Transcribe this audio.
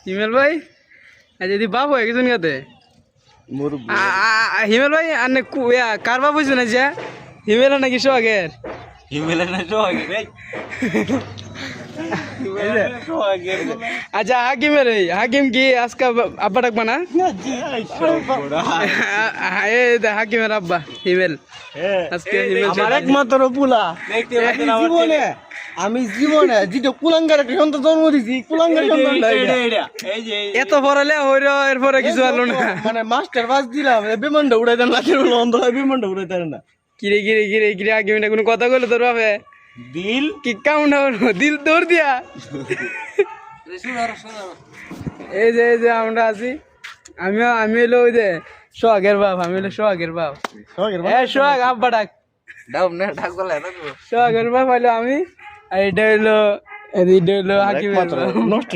হিমেল ভাই যদি বাপ হয়ে গেছেন কাতে হিমেল ভাই আনে কার বাপ হয়েছে না যে হিমেল নাকি সোহাগের আচ্ছা হাকিমের হাকিম কি আজকে আব্বা ডাকবা না হাকিমের আব্বা হিমেল আজকে হিমেল একমাত্র পুলা আমি জীবনে যেটা কুলাঙ্গার একটা সন্তান জন্ম দিছি কুলাঙ্গার সন্তান এত পড়ালে হইল এরপরে কিছু হলো না মানে মাস্টার বাস দিলাম বিমানটা উড়াই দেন লাখের অন্ধ হয় বিমানটা উড়াই দেন না কিরে কিরে কিরে কিরে হাকিমটা কোনো কথা কইলো তোর বাপে দিল কি কাউন্ট দিল দৌড় দিয়া এই যে আমরা আছি আমি হলো ওই যে সোহাগের বাপ আমি হলো সোহাগের বাপ সোহাগ আব্বা ডাক সোহাগের বাপ হইলো আমি আর এটা হইলো হাকিমের নষ্ট